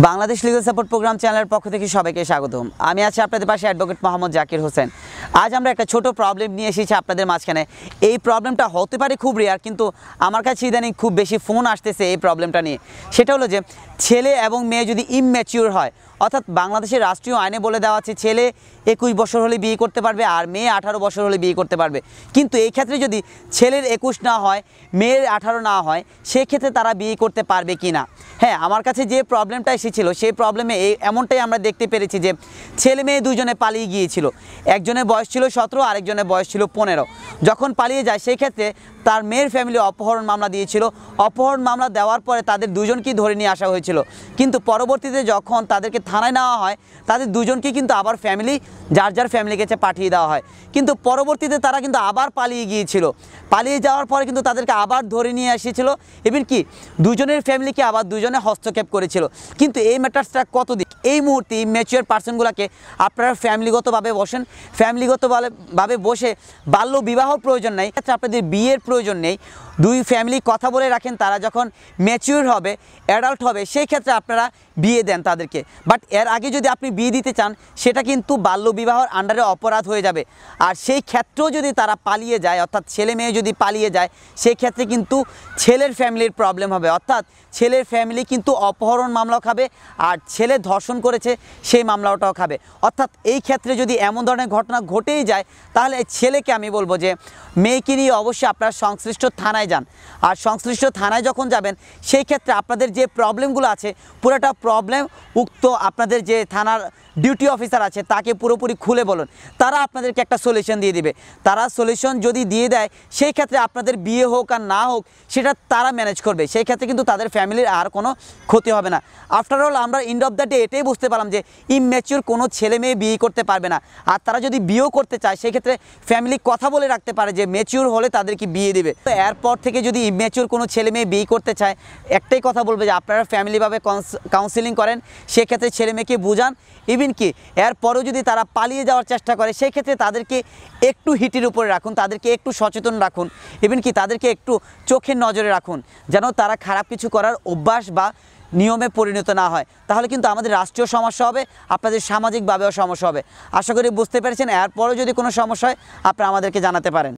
Bangladesh legal support programme চ্যানেলের পক্ষ থেকে সবাইকে স্বাগতম। আমি আছি আপনাদের পাশে অ্যাডভোকেট মোহাম্মদ জাকির হোসেন। আজ আমরা একটা ছোট প্রবলেম নিয়ে এসেছি আপনাদের মাঝখানে। এই প্রবলেমটা হতে পারে খুব রেয়ার, কিন্তু আমার কাছে ইদানিং খুব বেশি ফোন আসতেছে এই প্রবলেমটা নিয়ে। সেটা হলো যে ছেলে এবং মেয়ে যদি ইমম্যাচিউর হয়, অর্থাৎ বাংলাদেশের রাষ্ট্রীয় আইনে বলে দেওয়া আছে ছেলে 21 বছর হলে বিয়ে করতে পারবে আর মেয়ে 18 বছর হলে বিয়ে করতে পারবে। কিন্তু এই ক্ষেত্রে যদি ছেলের 21 না হয়, মেয়ের 18 না হয়, সেক্ষেত্রে তারা বিয়ে করতে পারবে কি না? হ্যাঁ, আমার কাছে যে প্রবলেমটা এসেছিল সেই প্রবলেমে এমনটাই আমরা দেখতে পেরেছি যে ছেলে মেয়ে দুজনে পালিয়ে গিয়েছিল। একজনের বয়স ছিল 17, আরেকজনের বয়স ছিল 15। যখন পালিয়ে যায় সেই ক্ষেত্রে তার মেয়ের ফ্যামিলি অপহরণ মামলা দিয়েছিল। অপহরণ মামলা দেওয়ার পরে তাদের দুজনকেই ধরে নিয়ে আসা হয়েছিল, কিন্তু পরবর্তীতে যখন তাদেরকে থানায় নেওয়া হয় তাদের দুজনকে কিন্তু আবার ফ্যামিলি যার যার ফ্যামিলির কাছে পাঠিয়ে দেওয়া হয়। কিন্তু পরবর্তীতে তারা কিন্তু আবার পালিয়ে গিয়েছিল। পালিয়ে যাওয়ার পরে কিন্তু তাদেরকে আবার ধরে নিয়ে এসেছিল, এবং কি দুজনের ফ্যামিলিকে আবার দুজনে হস্তক্ষেপ করেছিল। কিন্তু এই ম্যাটার্সটা কতদিন এই মুহূর্তে ম্যাচিওর পার্সনগুলোকে আপনারা ফ্যামিলিগতভাবে বসেন, ফ্যামিলিগতভাবে বসে বাল্য বিবাহ প্রয়োজন নেই, আপনাদের বিয়ের প্রয়োজন নেই। দুই ফ্যামিলি কথা বলে রাখেন, তারা যখন ম্যাচিওর হবে, অ্যাডাল্ট হবে, সেই ক্ষেত্রে আপনারা বিয়ে দেন তাদেরকে। বাট এর আগে যদি আপনি বিয়ে দিতে চান, সেটা কিন্তু বাল্য বিবাহর আন্ডারে অপরাধ হয়ে যাবে। আর সেই ক্ষেত্রেও যদি তারা পালিয়ে যায়, অর্থাৎ ছেলে মেয়ে যদি পালিয়ে যায়, সেই ক্ষেত্রে কিন্তু ছেলের ফ্যামিলির প্রবলেম হবে। অর্থাৎ ছেলের ফ্যামিলি কিন্তু অপহরণ মামলাও খাবে, আর ছেলে ধর্ষণ করেছে সেই মামলাটাও খাবে। অর্থাৎ এই ক্ষেত্রে যদি এমন ধরনের ঘটনা ঘটেই যায়, তাহলে ছেলেকে আমি বলবো যে মেয়েকে নিয়ে অবশ্যই আপনারা সংশ্লিষ্ট থানায় যান। আর সংশ্লিষ্ট থানায় যখন যাবেন, সেই ক্ষেত্রে আপনাদের যে প্রবলেমগুলো আছে পুরোটা প্রবলেম উক্ত আপনাদের যে থানার ডিউটি অফিসার আছে তাকে পুরোপুরি খুলে বলুন। তারা আপনাদেরকে একটা সলিউশন দিয়ে দিবে। তারা সলিউশন যদি দিয়ে দেয়, সেই ক্ষেত্রে আপনাদের বিয়ে হোক আর না হোক সেটা তারা ম্যানেজ করবে। সেই ক্ষেত্রে কিন্তু তাদের ফ্যামিলির আর কোনো ক্ষতি হবে না। আফটার অল আমরা এন্ড অফ দ্য ডে এটাই বুঝতে পারলাম যে ইমম্যাচিওর কোনো ছেলে মেয়ে বিয়ে করতে পারবে না। আর তারা যদি বিয়েও করতে চায়, সেক্ষেত্রে ফ্যামিলি কথা বলে রাখতে পারে যে ম্যাচিওর হলে তাদেরকে বিয়ে দেবে। তো এরপর থেকে যদি ইমম্যাচিওর কোনো ছেলে মেয়ে বিয়ে করতে চায়, একটাই কথা বলবে যে আপনারা ফ্যামিলিভাবে কাউন্সিলিং করেন, সেক্ষেত্রে ছেলে মেয়েকে বুঝান। ইভেন কি এরপরেও যদি তারা পালিয়ে যাওয়ার চেষ্টা করে, সেই ক্ষেত্রে তাদেরকে একটু হিটের উপরে রাখুন, তাদেরকে একটু সচেতন রাখুন, ইভেন কি তাদেরকে একটু চোখের নজরে রাখুন, যেন তারা খারাপ কিছু করার অভ্যাস বা নিয়মে পরিণত না হয়। তাহলে কিন্তু আমাদের রাষ্ট্রীয় সমস্যা হবে, আপনাদের সামাজিকভাবেও সমস্যা হবে। আশা করি বুঝতে পেরেছেন। এরপরেও যদি কোনো সমস্যা হয়, আপনারা আমাদেরকে জানাতে পারেন।